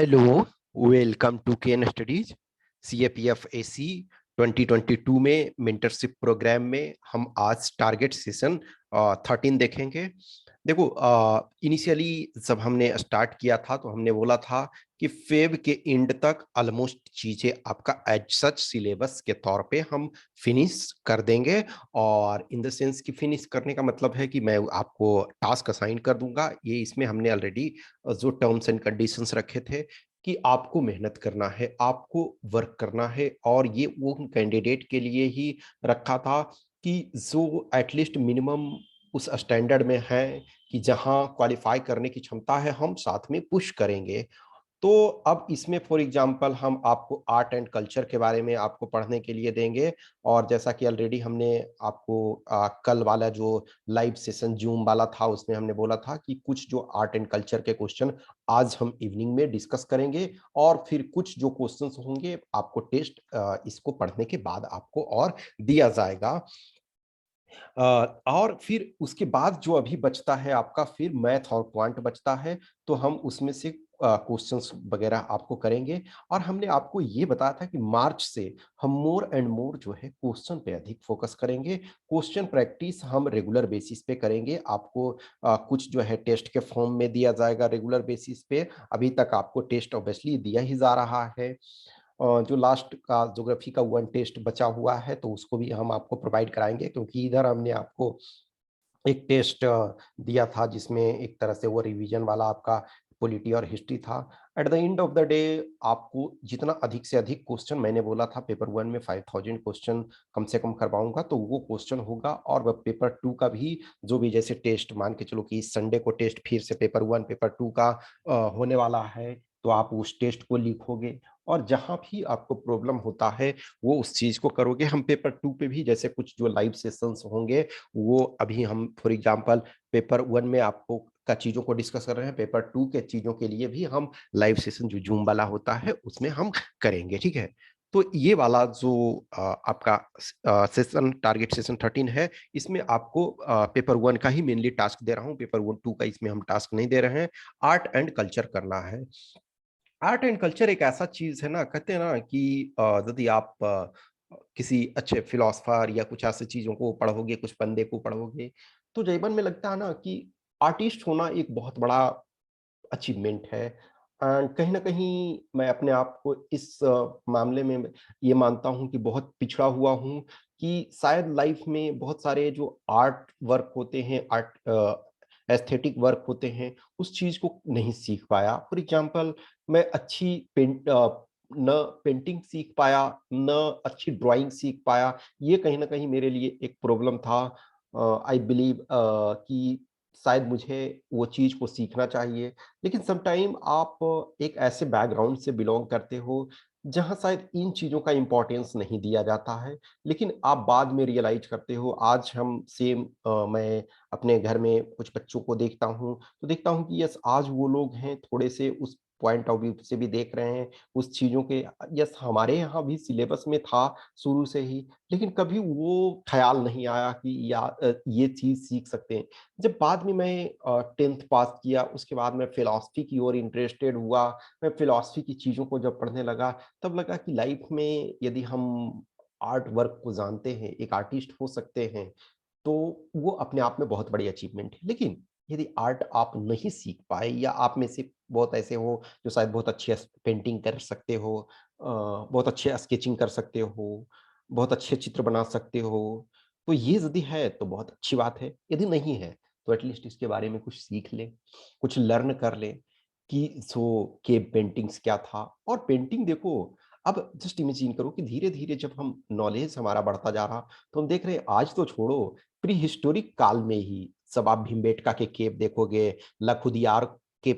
Hello, welcome to Ken Studies. CAPF AC 2022 में mentorship programme में हम आज टारगेट सेशन 13 देखेंगे। देखो, इनिशियली जब हमने स्टार्ट किया था तो हमने बोला था कि फेब के एंड तक ऑलमोस्ट चीजें आपका एज सच सिलेबस के तौर पे हम फिनिश कर देंगे। और इन द सेंस कि फिनिश करने का मतलब है कि मैं आपको टास्क असाइन कर दूंगा। ये इसमें हमने ऑलरेडी जो टर्म्स एंड कंडीशंस रखे थे कि आपको मेहनत करना है, आपको वर्क करना है, और ये वो कैंडिडेट के लिए ही रखा था कि जो एटलीस्ट मिनिमम उस स्टैंडर्ड में है कि जहां क्वालिफाई करने की क्षमता है, हम साथ में पुश करेंगे। तो अब इसमें फॉर एग्जांपल हम आपको आर्ट एंड कल्चर के बारे में आपको पढ़ने के लिए देंगे। और जैसा कि ऑलरेडी हमने आपको कल वाला जो लाइव सेशन जूम वाला था उसमें हमने बोला था कि कुछ जो आर्ट एंड कल्चर के क्वेश्चन आज हम इवनिंग में डिस्कस करेंगे, और फिर कुछ जो क्वेश्चंस होंगे आपको टेस्ट इसको पढ़ने के बाद आपको और दिया जाएगा। और फिर उसके बाद जो अभी बचता है आपका, फिर मैथ और क्वांट बचता है, तो हम उसमें से क्वेश्चंस वगैरह आपको करेंगे। और हमने आपको ये बताया था कि मार्च से हम मोर एंड मोर जो है क्वेश्चन पे अधिक फोकस करेंगे। क्वेश्चन प्रैक्टिस हम रेगुलर बेसिस पे करेंगे। आपको कुछ जो है टेस्ट के फॉर्म में दिया जाएगा रेगुलर बेसिस पे। अभी तक आपको टेस्ट ऑब्वियसली दिया ही जा रहा है। जो लास्ट का ज्योग्राफी का वन टेस्ट बचा हुआ है तो उसको भी हम आपको प्रोवाइड कराएंगे, क्योंकि इधर हमने आपको एक टेस्ट दिया था जिसमें एक तरह से वो रिवीजन वाला आपका पॉलिटी और हिस्ट्री था। At the end of the day आपको जितना अधिक से अधिक क्वेश्चन, मैंने बोला था पेपर वन में 5000 क्वेश्चन कम से कम करवाऊंगा, तो वो क्वेश्चन होगा। और वह पेपर टू का भी जो भी जैसे टेस्ट मान के चलो कि इस संडे को टेस्ट फिर से पेपर वन पेपर टू का होने वाला है, तो आप उस टेस्ट को लिखोगे। और जहां भी आपको प्रॉब्लम होता है वो उस चीज को करोगे। हम पेपर टू पे भी जैसे कुछ जो लाइव सेशंस होंगे वो अभी हम फॉर एग्जांपल पेपर वन में आपको का चीजों को डिस्कस कर रहे हैं, पेपर टू के चीजों के लिए भी हम लाइव सेशन जो जूम वाला होता है उसमें हम करेंगे। ठीक है, तो ये वाला जो आपका सेशन टारगेट सेशन 13 है, इसमें आपको पेपर वन का ही मेनली टास्क दे रहा हूँ। पेपर वन टू का इसमें हम टास्क नहीं दे रहे हैं। आर्ट एंड कल्चर करना है। आर्ट एंड कल्चर एक ऐसा चीज है ना, कहते हैं ना कि यदि आप किसी अच्छे फिलोसफर या कुछ ऐसी चीजों को पढ़ोगे, कुछ बंदे को पढ़ोगे, तो जीवन में लगता है ना कि आर्टिस्ट होना एक बहुत बड़ा अचीवमेंट है। एंड कहीं ना कहीं मैं अपने आप को इस मामले में ये मानता हूँ कि बहुत पिछड़ा हुआ हूँ, कि शायद लाइफ में बहुत सारे जो आर्ट वर्क होते हैं, आर्ट एस्थेटिक वर्क होते हैं, उस चीज को नहीं सीख पाया। फॉर एग्जांपल, मैं अच्छी न पेंटिंग सीख पाया, न अच्छी ड्राइंग सीख पाया। ये कहीं ना कहीं मेरे लिए एक प्रॉब्लम था। आई बिलीव कि शायद मुझे वो चीज को सीखना चाहिए। लेकिन समटाइम आप एक ऐसे बैकग्राउंड से बिलोंग करते हो जहां शायद इन चीजों का इंपॉर्टेंस नहीं दिया जाता है, लेकिन आप बाद में रियलाइज करते हो। आज हम सेम मैं अपने घर में कुछ बच्चों को देखता हूँ तो देखता हूँ कि यस, आज वो लोग हैं थोड़े से उस पॉइंट ऑफ व्यू से भी देख रहे हैं उस चीजों के। यस, हमारे यहाँ भी सिलेबस में था शुरू से ही, लेकिन कभी वो ख्याल नहीं आया कि ये चीज सीख सकते हैं। जब बाद में मैं 10th पास किया, उसके बाद मैं फिलॉसफी की ओर इंटरेस्टेड हुआ। मैं फिलॉसफी की चीज़ों को जब पढ़ने लगा, तब लगा कि लाइफ में यदि हम आर्ट वर्क को जानते हैं, एक आर्टिस्ट हो सकते हैं, तो वो अपने आप में बहुत बड़ी अचीवमेंट है। लेकिन यदि आर्ट आप नहीं सीख पाए, या आप में से बहुत ऐसे हो जो शायद बहुत अच्छी पेंटिंग कर सकते हो, बहुत अच्छे स्केचिंग कर सकते हो, बहुत अच्छे चित्र बना सकते हो, तो ये यदि है तो बहुत अच्छी बात है। यदि नहीं है तो एटलीस्ट इसके बारे में कुछ सीख ले, कुछ लर्न कर ले कि सो केव पेंटिंग्स क्या था। और पेंटिंग देखो, अब जस्ट इमेजिन करो कि धीरे धीरे जब हम नॉलेज हमारा बढ़ता जा रहा, तो हम देख रहे हैं आज तो छोड़ो, प्री हिस्टोरिक काल में ही सब आप भीमबेटका के केव देखोगे, लखुदियार के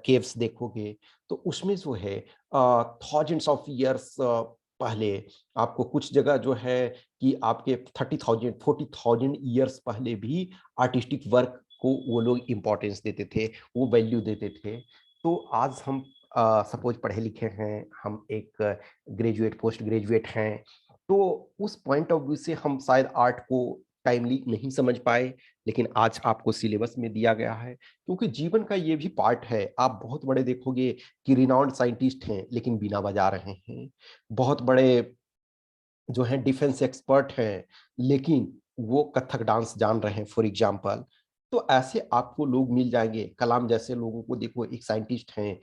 केव्स देखोगे, तो उसमें जो है थाउजेंड्स ऑफ ईयर्स पहले आपको कुछ जगह जो है कि आपके 30,000 40,000 ईयर्स पहले भी आर्टिस्टिक वर्क को वो लोग इम्पोर्टेंस देते थे, वो वैल्यू देते थे। तो आज हम सपोज पढ़े लिखे हैं, हम एक ग्रेजुएट पोस्ट ग्रेजुएट हैं, तो उस पॉइंट ऑफ व्यू से हम शायद आर्ट को टाइमली नहीं समझ पाए, लेकिन आज आपको सिलेबस में दिया गया है, क्योंकि जीवन का ये भी पार्ट है। आप बहुत बड़े देखोगे कि रिनाउंड साइंटिस्ट हैं, लेकिन बीना बजा रहे हैं। बहुत बड़े जो हैं डिफेंस एक्सपर्ट हैं, लेकिन वो कथक डांस जान रहे हैं फॉर एग्जांपल। तो ऐसे आपको लोग मिल जाएँगे, कलाम जैसे लोगों को देखो, एक साइंटिस्ट हैं,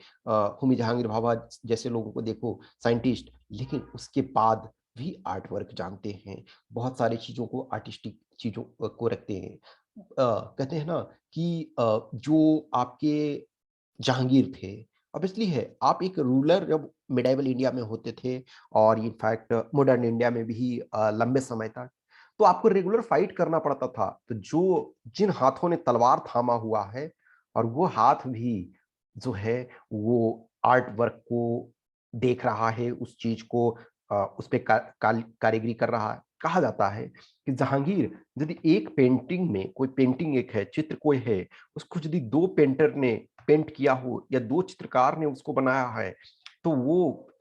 होमी जहांगीर भाभा जैसे लोगों को देखो साइंटिस्ट, लेकिन उसके बाद भी आर्ट वर्क जानते हैं, बहुत सारी चीज़ों को आर्टिस्टिक चीज़ों को रखते हैं। कहते हैं ना कि जो आपके जहांगीर थे, ऑब्वियसली है, आप एक रूलर जब मिडाइवल इंडिया में होते थे और इनफैक्ट मॉडर्न इंडिया में भी लंबे समय तक, तो आपको रेगुलर फाइट करना पड़ता था। तो जो जिन हाथों ने तलवार थामा हुआ है और वो हाथ भी जो है वो आर्ट वर्क को देख रहा है, उस चीज़ को उस पे कारीगरी कर रहा है। कहा जाता है कि जहांगीर यदि एक पेंटिंग में कोई पेंटिंग एक है, चित्र कोई है, उसको यदि 2 पेंटर ने पेंट किया हो या 2 चित्रकार ने उसको बनाया है, तो वो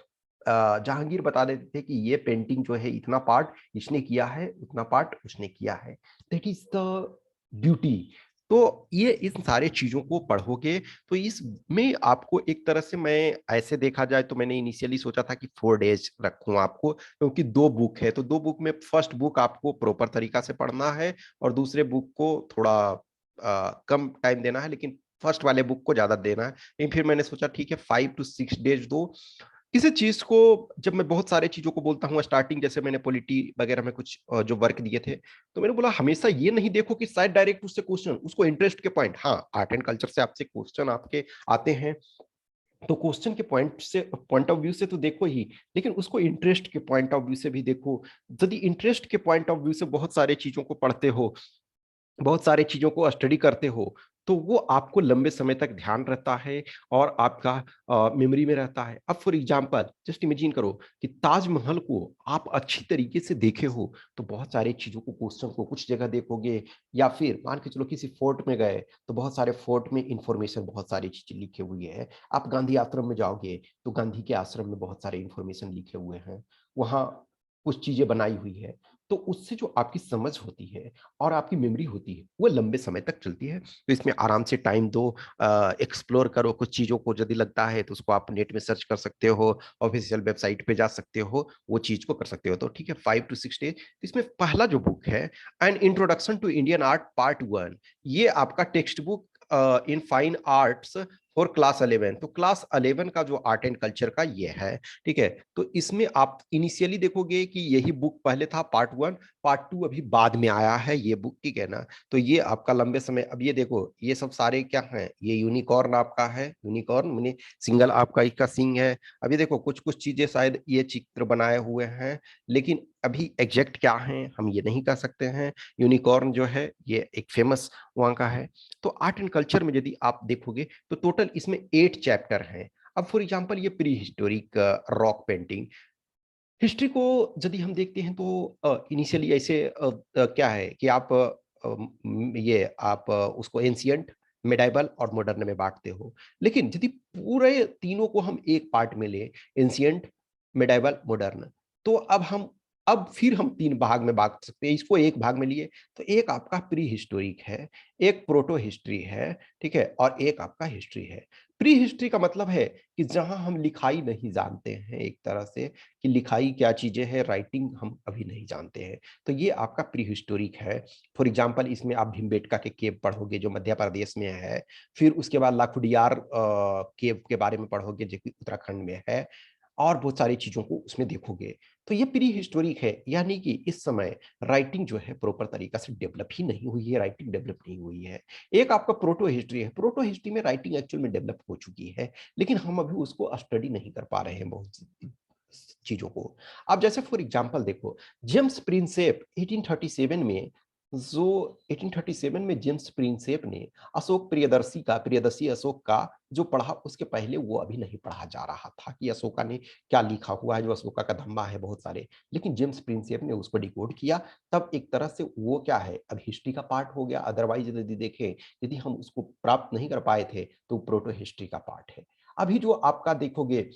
जहांगीर बता देते थे कि ये पेंटिंग जो है इतना पार्ट इसने किया है, उतना पार्ट उसने किया है। That is the beauty. तो ये इन सारे चीज़ों को पढ़ोगे तो इसमें आपको एक तरह से, मैं ऐसे देखा जाए तो मैंने इनिशियली सोचा था कि 4 डेज़ रखूँ आपको, क्योंकि 2 बुक है, तो 2 बुक में फर्स्ट बुक आपको प्रॉपर तरीका से पढ़ना है और दूसरे बुक को थोड़ा कम टाइम देना है, लेकिन फर्स्ट वाले बुक को ज़्यादा देना है। लेकिन फिर मैंने सोचा ठीक है 5 टू 6 डेज़ दो। किसी चीज़ को जब मैं बहुत सारे चीज़ों को बोलता हूँ स्टार्टिंग, जैसे मैंने पॉलिटी वगैरह में कुछ जो वर्क दिए थे, तो मैंने बोला हमेशा ये नहीं देखो कि शायद डायरेक्ट उससे क्वेश्चन, उसको इंटरेस्ट के पॉइंट, हाँ, आर्ट एंड कल्चर से आपसे क्वेश्चन आपके आते हैं, तो क्वेश्चन के पॉइंट ऑफ व्यू से तो देखो ही, लेकिन उसको इंटरेस्ट के पॉइंट ऑफ व्यू से भी देखो। यदि इंटरेस्ट के पॉइंट ऑफ व्यू से बहुत सारे चीज़ों को पढ़ते हो, बहुत सारी चीज़ों को स्टडी करते हो, तो वो आपको लंबे समय तक ध्यान रहता है और आपका मेमोरी में रहता है। अब फॉर एग्ज़ाम्पल जस्ट इमेजिन करो कि ताजमहल को आप अच्छी तरीके से देखे हो, तो बहुत सारी चीज़ों को, क्वेश्चन को कुछ जगह देखोगे, या फिर मान के चलो किसी फोर्ट में गए, तो बहुत सारे फोर्ट में इन्फॉर्मेशन, बहुत सारी चीज़ें लिखी हुई है। आप गांधी आश्रम में जाओगे, तो गांधी के आश्रम में बहुत सारे इन्फॉर्मेशन लिखे हुए हैं। वहाँ कुछ चीज़ें बनाई हुई है, तो उससे जो आपकी समझ होती है और आपकी मेमोरी होती है, वो लंबे समय तक चलती है। तो इसमें आराम से टाइम दो, एक्सप्लोर करो कुछ चीज़ों को, यदि लगता है तो उसको आप नेट में सर्च कर सकते हो, ऑफ़िशियल वेबसाइट पे जा सकते हो, वो चीज़ को कर सकते हो। तो ठीक है 5 टू 6 डेज़। इसमें पहला जो बुक है, an introduction to Indian art part 1, ये आपका text book in fine arts for class 11। तो क्लास 11 का जो आर्ट एंड कल्चर का ये है, ठीक है? तो इसमें आप इनिशियली देखोगे कि यही बुक पहले था पार्ट 1, पार्ट 2 अभी बाद में आया है ये बुक, ठीक है ना? तो ये आपका लंबे समय, अब ये देखो ये सब सारे क्या हैं, ये यूनिकॉर्न आपका है, यूनिकॉर्न माने सिंगल आपका इसका सिंग है। अब ये देखो कुछ-कुछ चीज़ें शायद ये चित्र बनाए हुए हैं, लेकिन अभी एग्ज़ैक्ट क्या हैं हम ये नहीं कह सकते हैं। यूनिकॉर्न जो है ये एक फ़ेमस वहाँ का है। तो आर्ट एंड कल्चर में यदि आप देखोगे तो टोटल इसमें 8 चैप्टर हैं। अब फॉर एग्ज़ाम्पल ये pre historic rock painting, history को यदि हम देखते हैं तो इनिशियली ऐसे क्या है कि आप उसको एंशिएंट, मिडाइवल और मॉडर्न में बाँटते हो। लेकिन यदि पूरे तीनों को हम एक पार्ट में लें, एंशिएंट, मिडाइवल, मॉडर्न, तो अब फिर हम 3 भाग में बाँट सकते हैं। इसको एक भाग में लिए तो एक आपका प्री हिस्टोरिक है, एक प्रोटो हिस्ट्री है, ठीक है? और एक आपका हिस्ट्री है। प्री हिस्ट्री का मतलब है कि जहाँ हम लिखाई नहीं जानते हैं एक तरह से, कि लिखाई क्या चीज़ें हैं, राइटिंग हम अभी नहीं जानते हैं। तो ये आपका प्री हिस्टोरिक है। फॉर एग्ज़ाम्पल इसमें आप भीमबेटका के केव पढ़ोगे जो मध्य प्रदेश में है। फिर उसके बाद लाखुडियार केव के बारे में पढ़ोगे जो कि उत्तराखंड में है, और बहुत सारी चीज़ों को उसमें देखोगे। तो ये प्री हिस्टोरिक है, यानी कि इस समय राइटिंग जो है प्रॉपर तरीक़ा से डेवलप ही नहीं हुई है, राइटिंग डेवलप नहीं हुई है। एक आपका प्रोटो हिस्ट्री है, प्रोटो हिस्ट्री में राइटिंग एक्चुअल में डेवलप हो चुकी है, लेकिन हम अभी उसको स्टडी नहीं कर पा रहे हैं बहुत चीज़ों को। अब जैसे फॉर एग्ज़ाम्पल देखो, जेम्स प्रिंसेप 1837 में, जो 1837 में जेम्स प्रिंसेप ने अशोक प्रियदर्शी अशोक का जो पढ़ा, उसके पहले वो अभी नहीं पढ़ा जा रहा था कि अशोका ने क्या लिखा हुआ है, जो अशोका का धम्मा है बहुत सारे। लेकिन जेम्स प्रिंसेप ने उसको डिकोड किया, तब एक तरह से वो क्या है, अब हिस्ट्री का पार्ट हो गया। अदरवाइज़ यदि देखें, यदि हम उसको प्राप्त नहीं कर पाए थे, तो प्रोटो हिस्ट्री का पार्ट है। अभी जो आपका देखोगे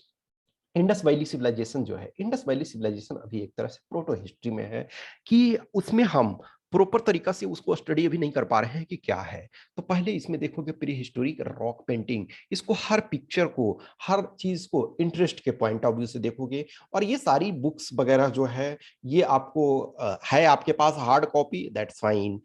इंडस वैली सिविलाइजेशन जो है, इंडस वैली सिविलाइजेशन अभी एक तरह से प्रोटो हिस्ट्री में है, कि उसमें हम प्रॉपर तरीका से उसको स्टडी अभी नहीं कर पा रहे हैं कि क्या है। तो पहले इसमें देखोगे प्री हिस्टोरिक रॉक पेंटिंग, इसको हर पिक्चर को, हर चीज को इंटरेस्ट के पॉइंट ऑफ व्यू से देखोगे। और ये सारी बुक्स वगैरह जो है, ये आपको है आपके पास हार्ड कॉपी, दैट्स फाइन।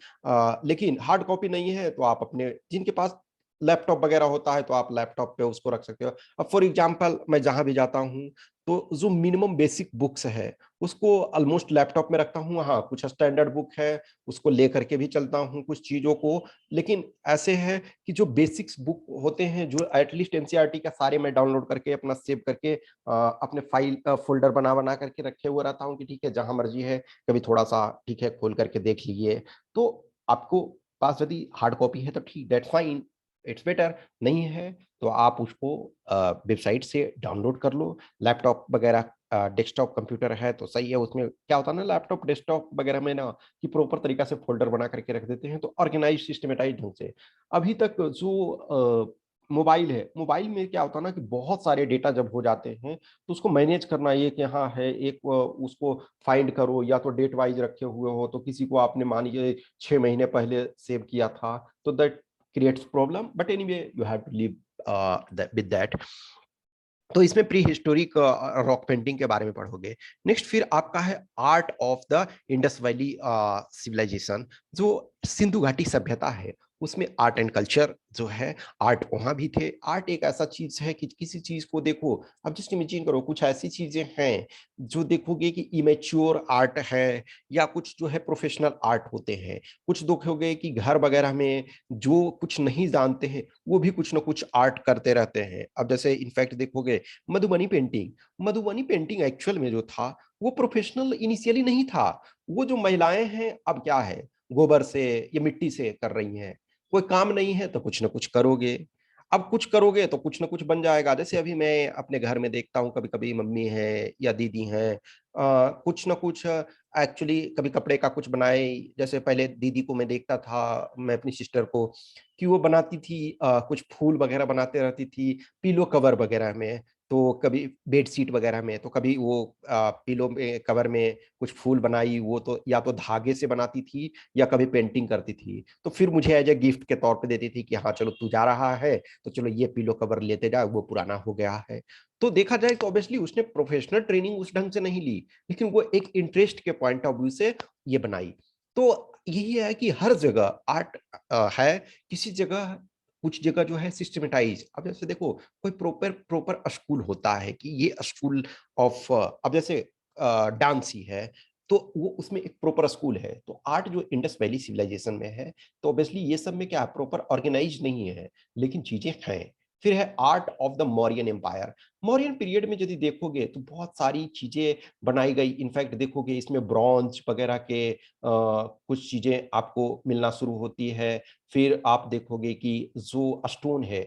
लेकिन हार्ड कॉपी नहीं है तो आप अपने, जिनके पास लैपटॉप वगैरह होता है तो आप लैपटॉप पे उसको रख सकते हो। अब फॉर एग्जांपल मैं जहां भी जाता हूँ, तो जो मिनिमम बेसिक बुक्स है उसको ऑलमोस्ट लैपटॉप में रखता हूँ। हाँ, कुछ स्टैंडर्ड बुक है उसको लेकर के भी चलता हूँ कुछ चीजों को। लेकिन ऐसे है कि जो बेसिक्स बुक होते हैं, जो एटलीस्ट एनसीईआरटी का, सारे मैं डाउनलोड करके अपना सेव करके अपने फाइल फोल्डर बना बना करके रखे हुए रहता हूँ कि ठीक है जहां मर्जी है कभी थोड़ा सा ठीक है खोल करके देख लीजिए। तो आपको पास यदि हार्ड कॉपी है तो ठीक, दैट्स फाइन, इट्स बेटर। नहीं है तो आप उसको वेबसाइट से डाउनलोड कर लो। लैपटॉप वगैरह, डेस्कटॉप कंप्यूटर है तो सही है। उसमें क्या होता है ना, लैपटॉप डेस्कटॉप वगैरह में ना, कि प्रॉपर तरीका से फोल्डर बना करके रख देते हैं तो ऑर्गेनाइज सिस्टमेटाइज ढंग से। अभी तक जो मोबाइल है, मोबाइल में क्या होता है ना कि बहुत सारे डेटा जब हो जाते हैं तो उसको मैनेज करना, ये कि हाँ है एक उसको फाइंड करो, या तो डेट वाइज रखे हुए हो तो किसी को आपने मान लीजिए 6 महीने पहले सेव किया था तो that creates problem, but anyway you have to live with that. तो इसमें प्री हिस्टोरिक रॉक पेंटिंग के बारे में पढ़ोगे। नेक्स्ट फिर आपका है art of the Indus valley civilisation, जो सिंधु घाटी सभ्यता है उसमें आर्ट एंड कल्चर जो है, आर्ट वहां भी थे। आर्ट एक ऐसा चीज है कि किसी चीज को देखो, अब जस्ट इमेजिन करो कुछ ऐसी चीजें हैं जो देखोगे कि इमेच्योर आर्ट है, या कुछ जो है प्रोफेशनल आर्ट होते हैं। कुछ देखोगे कि घर वगैरह में जो कुछ नहीं जानते हैं वो भी कुछ ना कुछ आर्ट करते रहते हैं। अब जैसे इनफैक्ट देखोगे Madhubani painting, Madhubani painting actual में जो था वो प्रोफेशनल इनिशियली नहीं था। वो जो महिलाएं हैं अब क्या है, गोबर से या मिट्टी से कर रही हैं। कोई काम नहीं है तो कुछ ना कुछ करोगे। अब कुछ करोगे तो कुछ ना कुछ बन जाएगा। जैसे अभी मैं अपने घर में देखता हूँ कभी कभी मम्मी है या दीदी हैं, कुछ ना कुछ एक्चुअली कभी कपड़े का कुछ बनाए। जैसे पहले दीदी को मैं देखता था, मैं अपनी सिस्टर को, कि वो बनाती थी कुछ फूल वगैरह बनाते रहती थी पिलो कवर वगैरह में। तो कभी बेड शीट वगैरह में, तो कभी वो पिलो में कवर में कुछ फूल बनाई, वो तो या तो धागे से बनाती थी या कभी पेंटिंग करती थी। तो फिर मुझे एज ए गिफ्ट के तौर पे देती थी कि हाँ चलो तू जा रहा है तो चलो ये पिलो कवर लेते जा, वो पुराना हो गया है। तो देखा जाए तो ऑब्वियसली उसने प्रोफेशनल ट्रेनिंग उस ढंग से नहीं ली, लेकिन वो एक इंटरेस्ट के पॉइंट ऑफ व्यू से ये बनाई। तो यही है कि हर जगह आर्ट है, किसी जगह, कुछ जगह जो है सिस्टमेटाइज। अब जैसे देखो कोई प्रॉपर प्रॉपर स्कूल होता है कि ये स्कूल ऑफ, अब जैसे डांस ही है तो वो उसमें एक प्रॉपर स्कूल है। तो आर्ट जो इंडस वैली सिविलाइजेशन में है तो ऑब्वियसली ये सब में क्या प्रॉपर ऑर्गेनाइज नहीं है, लेकिन चीजें हैं। फिर है art of the Mauryan empire. Mauryan period में यदि देखोगे तो बहुत सारी चीजें बनाई गई। इनफैक्ट देखोगे इसमें ब्रॉन्ज वगैरह के कुछ चीजें आपको मिलना शुरू होती है। फिर आप देखोगे कि जो स्टोन है,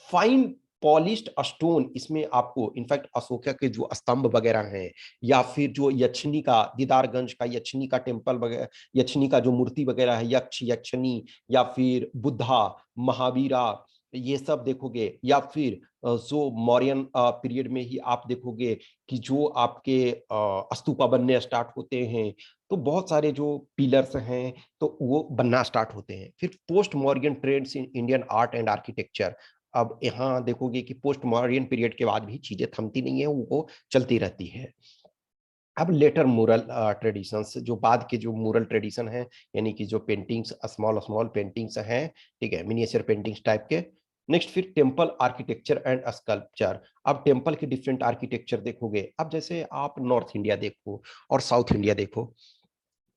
फाइन पॉलिश्ड स्टोन, इसमें आपको इनफैक्ट अशोका के जो स्तंभ वगैरह हैं, या फिर जो यक्षिनी का, दीदारगंज का यक्षिनी का टेम्पल वगैरह, यक्षिनी का जो मूर्ति वगैरह है, यक्ष यक्षिनी, या फिर बुद्धा, महावीरा, ये सब देखोगे। या फिर जो मौर्यन पीरियड में ही आप देखोगे कि जो आपके स्तूपा बनने स्टार्ट होते हैं, तो बहुत सारे जो पिलर्स हैं तो वो बनना स्टार्ट होते हैं। फिर post Morgan trends in Indian art and architecture. अब यहाँ देखोगे कि पोस्ट मॉर्गन पीरियड के बाद भी चीजें थमती नहीं है, वो चलती रहती है। अब लेटर मुरल ट्रेडिशंस, जो बाद के जो मुरल ट्रेडिशन है, यानी कि जो पेंटिंग्स, स्मॉल स्मॉल पेंटिंग्स हैं, ठीक है, मिनिएचर पेंटिंग्स टाइप के। नेक्स्ट फिर टेम्पल आर्किटेक्चर एंड स्कल्पचर। अब टेम्पल के डिफरेंट आर्किटेक्चर देखोगे। अब जैसे आप नॉर्थ इंडिया देखो और साउथ इंडिया देखो।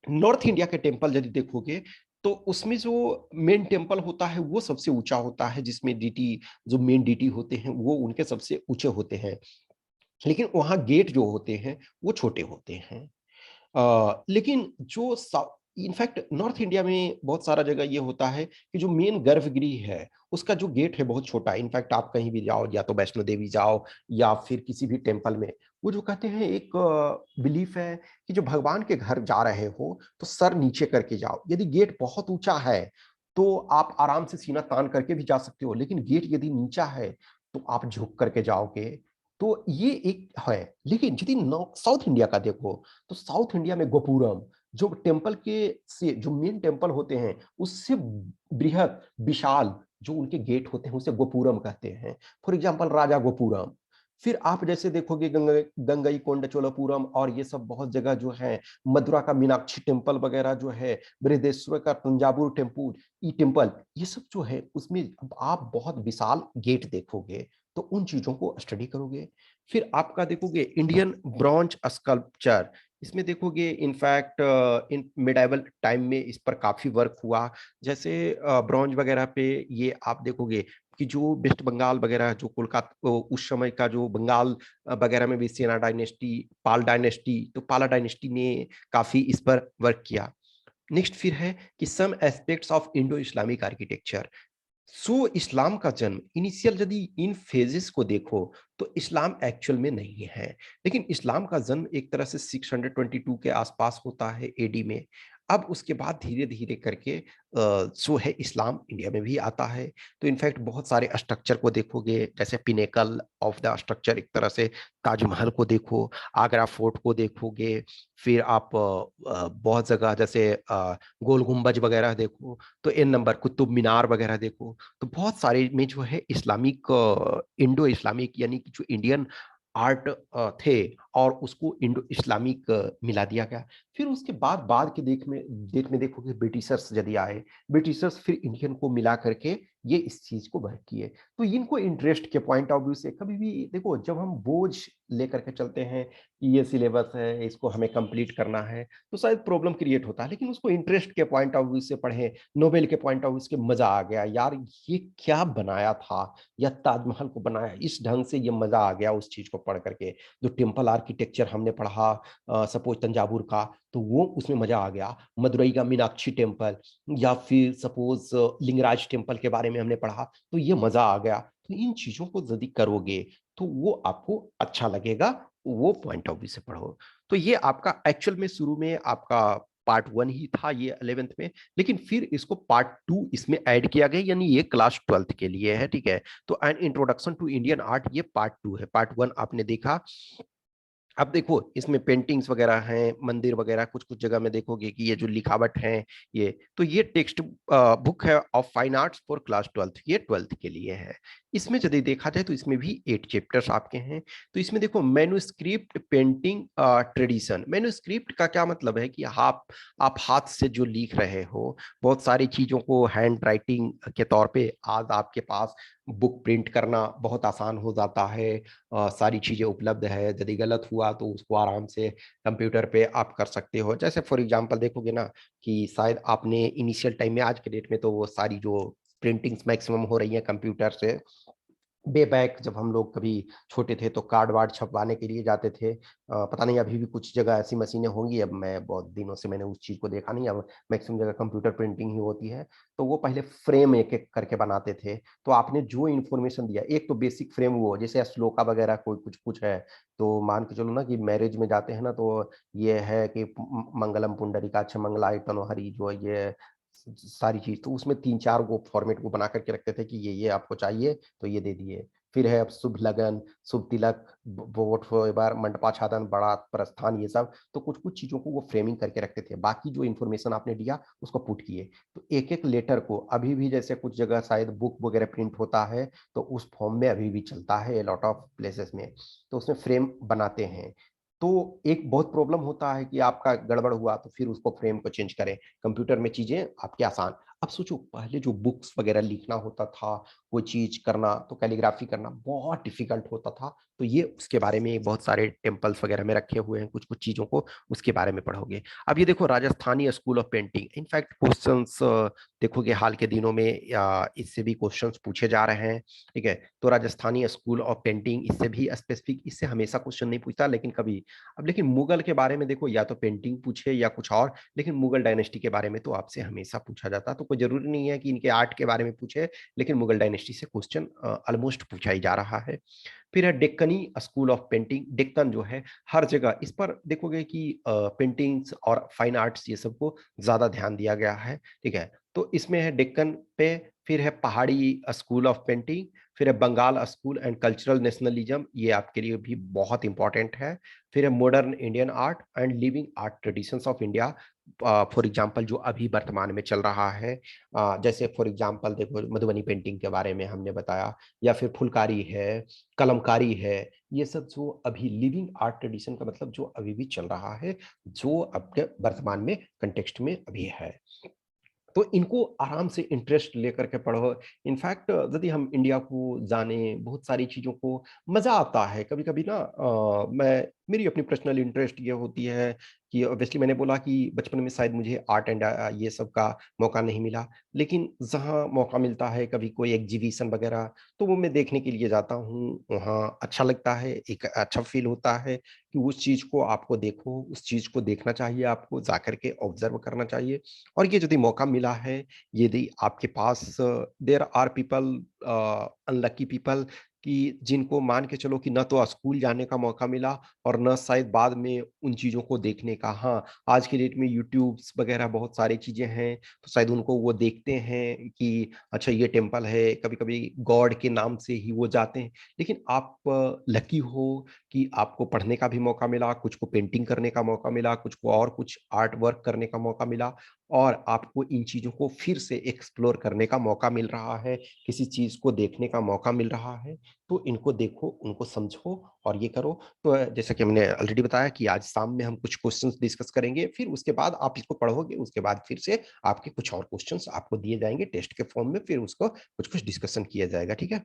नॉर्थ इंडिया के टेम्पल यदि देखोगे तो उसमें जो मेन टेम्पल होता है वो सबसे ऊंचा होता है, जिसमें डीटी, जो मेन डीटी होते हैं वो उनके सबसे ऊंचे होते हैं। लेकिन वहां गेट जो होते हैं वो छोटे होते हैं। लेकिन जो इनफैक्ट नॉर्थ इंडिया में बहुत सारा जगह ये होता है कि जो मेन गर्भगृह है उसका जो गेट है बहुत छोटा है। इनफैक्ट आप कहीं भी जाओ, या तो वैष्णो देवी जाओ या फिर किसी भी टेम्पल में, वो जो कहते हैं एक बिलीफ है कि जो भगवान के घर जा रहे हो तो सर नीचे करके जाओ। यदि गेट बहुत ऊंचा है तो आप आराम से सीना तान करके भी जा सकते हो, लेकिन गेट यदि नीचा है तो आप झुक करके जाओगे। तो ये एक है। लेकिन यदि साउथ इंडिया का देखो तो साउथ इंडिया में गोपुरम, जो टेम्पल के से जो मेन टेम्पल होते हैं, उससे बृहद, विशाल जो उनके गेट होते हैं, उसे गोपुरम कहते हैं। फॉर एग्ज़ाम्पल राजा गोपुरम। फिर आप जैसे देखोगे गंगईकोंडा चोलपुरम और ये सब बहुत जगह जो है, मथुरा का मीनाक्षी टेम्पल वगैरह जो है, बृहदेश्वर का तंजावुर टेम्पल, ये सब जो है उसमें अब आप बहुत विशाल गेट देखोगे, तो उन चीज़ों को स्टडी करोगे। फिर आपका देखोगे इंडियन ब्रॉन्ज स्कल्पचर, इसमें देखोगे इनफैक्ट इन मिडाइवल टाइम में इस पर काफ़ी वर्क हुआ। जैसे ब्रॉन्ज वगैरह पे ये आप देखोगे कि जो वेस्ट बंगाल वगैरह जो कोलकाता उस समय का जो बंगाल वगैरह में भी सेना डायनेस्टी, पाल डायनेस्टी, तो पाला डायनेस्टी ने काफ़ी इस पर वर्क किया। नेक्स्ट फिर है कि some aspects of Indo Islamic architecture. So इस्लाम का जन्म इनिशियल यदि इन फेजेस को देखो तो इस्लाम एक्चुअल में नहीं है, लेकिन इस्लाम का जन्म एक तरह से 622 के आसपास होता है एडी में। अब उसके बाद धीरे धीरे करके जो है इस्लाम इंडिया में भी आता है। तो इनफैक्ट बहुत सारे स्ट्रक्चर को देखोगे, जैसे पिनेकल ऑफ द स्ट्रक्चर एक तरह से ताजमहल को देखो, आगरा फोर्ट को देखोगे, फिर आप बहुत जगह जैसे गोल गुम्बज वगैरह देखो, तो एन नंबर कुतुब मीनार वगैरह देखो, तो बहुत सारे में जो है इस्लामिक, इंडो इस्लामिक यानी कि जो इंडियन आर्ट थे, और उसको इंडो इस्लामिक मिला दिया गया। फिर उसके बाद के देख में देखोगे ब्रिटिशर्स यदि आए, ब्रिटिशर्स फिर इंडियन को मिला करके ये इस चीज को वर्क किए। तो इनको इंटरेस्ट के पॉइंट ऑफ व्यू से कभी भी देखो, जब हम बोझ लेकर के चलते हैं कि ये सिलेबस है, इसको हमें कंप्लीट करना है, तो शायद प्रॉब्लम क्रिएट होता है, लेकिन उसको इंटरेस्ट के पॉइंट ऑफ व्यू से पढ़ें, नोबेल के पॉइंट ऑफ व्यू से मजा आ गया यार, ये क्या बनाया था, या ताजमहल को बनाया इस ढंग से, ये मजा आ गया उस चीज को पढ़ करके। जो टेम्पल आर्किटेक्चर हमने पढ़ा सपोज तंजावुर का, तो वो उसमें मजा आ गया। मदुरई का मीनाक्षी टेम्पल, या फिर सपोज लिंगराज टेम्पल के बारे में हमने पढ़ा, तो ये मजा आ गया। तो इन चीजों को यदि करोगे तो वो आपको अच्छा लगेगा, वो पॉइंट ऑफ व्यू से पढ़ो। तो ये आपका एक्चुअल में शुरू में आपका पार्ट 1 ही था ये 11th में, लेकिन फिर इसको पार्ट 2 इसमें ऐड किया गया, यानी ये क्लास 12th के लिए है, ठीक है। तो an introduction to Indian art ये पार्ट 2 है, पार्ट 1 आपने देखा। अब देखो इसमें पेंटिंग्स वगैरह हैं, मंदिर वगैरह, कुछ कुछ जगह में देखोगे कि ये जो लिखावट है, ये तो ये टेक्स्ट बुक है of fine arts for class 12th, ये 12th के लिए है। इसमें यदि देखा जाए तो इसमें भी 8 चैप्टर्स आपके हैं। तो इसमें देखो मैन्युस्क्रिप्ट पेंटिंग ट्रेडिशन। मैन्युस्क्रिप्ट का क्या मतलब है कि आप हाथ से जो लिख रहे हो, बहुत सारी चीजों को हैंड राइटिंग के तौर पे आज आपके पास बुक प्रिंट करना बहुत आसान हो जाता है, सारी चीज़ें उपलब्ध है, यदि गलत हुआ तो उसको आराम से कंप्यूटर पे आप कर सकते हो। जैसे फॉर एग्जांपल देखोगे ना कि शायद आपने इनिशियल टाइम में, आज के डेट में तो वो सारी जो प्रिंटिंग्स मैक्सिमम हो रही हैं कंप्यूटर से, वे बैक जब हम लोग कभी छोटे थे तो कार्ड वार्ड छपवाने के लिए जाते थे। पता नहीं अभी भी कुछ जगह ऐसी मशीनें होंगी, अब मैं बहुत दिनों से मैंने उस चीज़ को देखा नहीं, अब मैक्सिमम जगह कंप्यूटर प्रिंटिंग ही होती है। तो वो पहले फ्रेम एक एक करके बनाते थे, तो आपने जो इन्फॉर्मेशन दिया, एक तो बेसिक फ्रेम वो जैसे श्लोका वगैरह कोई कुछ कुछ है, तो मान के चलो ना कि मैरिज में जाते हैं ना, तो ये है कि मंगलम पुंडरीकाक्ष मंगलाय तनोहरि, जो ये सारी चीज, तो उसमें 3-4 वो फॉर्मेट को बना करके रखते थे कि ये आपको चाहिए तो ये दे दिए। फिर है अब शुभ लगन, शुभ तिलक, वोट फॉर बार, मंडपाच्छादन, बारात, प्रस्थान, ये सब तो कुछ कुछ चीजों को वो फ्रेमिंग करके रखते थे, बाकी जो इन्फॉर्मेशन आपने दिया उसको पुट किए। तो एक एक लेटर को अभी भी जैसे कुछ जगह शायद बुक वगैरह प्रिंट होता है, तो उस फॉर्म में अभी भी चलता है लॉट ऑफ प्लेसेस में, तो उसमें फ्रेम बनाते हैं। तो एक बहुत प्रॉब्लम होता है कि आपका गड़बड़ हुआ तो फिर उसको फ्रेम को चेंज करें। कंप्यूटर में चीजें आपके आसान। अब सोचो पहले जो बुक्स वगैरह लिखना होता था, कोई चीज करना, तो कैलीग्राफी करना बहुत डिफिकल्ट होता था। तो ये उसके बारे में बहुत सारे टेम्पल्स वगैरह में रखे हुए हैं, कुछ कुछ चीजों को उसके बारे में पढ़ोगे। अब ये देखो Rajasthani school of painting, in fact questions देखोगे हाल के दिनों में या इससे भी क्वेश्चंस पूछे जा रहे हैं, ठीक है। तो राजस्थानी स्कूल ऑफ पेंटिंग, इससे भी स्पेसिफिक, इससे हमेशा क्वेश्चन नहीं पूछता लेकिन कभी। अब लेकिन मुगल के बारे में देखो, या तो पेंटिंग पूछे या कुछ और, लेकिन मुगल डायनेस्टी के बारे में तो आपसे हमेशा पूछा जाता है। तो कोई जरूरी नहीं है कि इनके आर्ट के बारे में पूछे, लेकिन मुगल डायनेस्टी से क्वेश्चन ऑलमोस्ट पूछा ही जा रहा है। फिर है Deccani school of painting. Deccan जो है हर जगह इस पर देखोगे कि पेंटिंग्स और फाइन आर्ट्स ये सबको ज्यादा ध्यान दिया गया है, ठीक है। तो इसमें है डेक्कन पे, फिर है पहाड़ी स्कूल ऑफ पेंटिंग, फिर है Bengal school and cultural nationalism, ये आपके लिए भी बहुत इंपॉर्टेंट है। फिर है modern Indian art and living art traditions of India. For example जो अभी वर्तमान में चल रहा है, जैसे फॉर एग्जांपल देखो मधुबनी पेंटिंग के बारे में हमने बताया, या फिर फुलकारी है, कलमकारी है, ये सब जो अभी लिविंग आर्ट ट्रेडिशन का मतलब जो अभी भी चल रहा है, जो अब के वर्तमान में कंटेक्स्ट में अभी है। तो इनको आराम से इंटरेस्ट लेकर के पढ़ो। इनफैक्ट यदि हम इंडिया को जाने, बहुत सारी चीज़ों को मज़ा आता है। कभी-कभी ना मैं मेरी अपनी पर्सनल इंटरेस्ट ये होती है कि ऑब्वियसली मैंने बोला कि बचपन में शायद मुझे आर्ट एंड ये सब का मौका नहीं मिला। लेकिन जहाँ मौका मिलता है, कभी कोई एग्ज़िबिशन वगैरह, तो वो मैं देखने के लिए जाता हूँ। वहाँ अच्छा लगता है, एक अच्छा फ़ील होता है कि उस चीज़ को आपको देखो, उस चीज़ को देखना चाहिए आपको, जाकर के ऑब्ज़र्व करना चाहिए। और ये यदि मौका मिला है, यदि आपके पास there are people unlucky people कि जिनको मान के चलो कि ना तो स्कूल जाने का मौका मिला और ना शायद बाद में उन चीज़ों को देखने का। हाँ, आज की डेट में यूट्यूब्स वगैरह बहुत सारी चीज़ें हैं, तो शायद उनको वो देखते हैं कि अच्छा ये टेम्पल है, कभी-कभी गॉड के नाम से ही वो जाते हैं। लेकिन आप लकी हो कि आपको पढ़ने का भी मौका मिला, कुछ को पेंटिंग करने का मौका मिला, कुछ को और कुछ आर्ट वर्क करने का मौका मिला और आपको इन चीज़ों को फिर से एक्सप्लोर करने का मौका मिल रहा है, किसी चीज़ को देखने का मौका मिल रहा है, तो इनको देखो, उनको समझो और ये करो। तो जैसा कि हमने ऑलरेडी बताया कि आज शाम में हम कुछ क्वेश्चन्स डिस्कस करेंगे, फिर उसके बाद आप इसको पढ़ोगे, उसके बाद फिर से आपके कुछ और क्वेश्चन्स आपको दिए जाएँगे टेस्ट के फॉर्म में, फिर उसको कुछ-कुछ डिस्कशन किया जाएगा, ठीक है?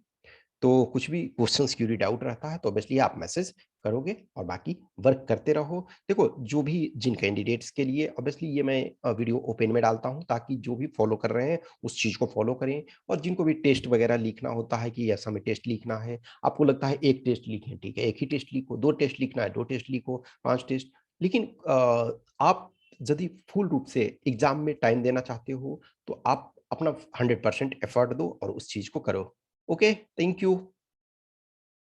तो कुछ भी क्वेश्चंस क्यूरी डाउट रहता है तो ऑब्वियसली आप मैसेज करोगे और बाकी वर्क करते रहो। देखो जो भी जिन कैंडिडेट्स के लिए ऑब्वियसली ये मैं वीडियो ओपन में डालता हूँ ताकि जो भी फॉलो कर रहे हैं उस चीज़ को फॉलो करें और जिनको भी टेस्ट वगैरह लिखना होता है कि ऐसा में टेस्ट लिखना है, आपको लगता है 1 टेस्ट लिखें, ठीक है, 1 ही टेस्ट लिखो, 2 टेस्ट लिखना है, 2 टेस्ट लिखो, 5 टेस्ट लेकिन आप यदि फुल रूप से एग्ज़ाम में टाइम देना चाहते हो, तो आप अपना 100% एफर्ट दो और उस चीज़ को करो। Okay, thank you.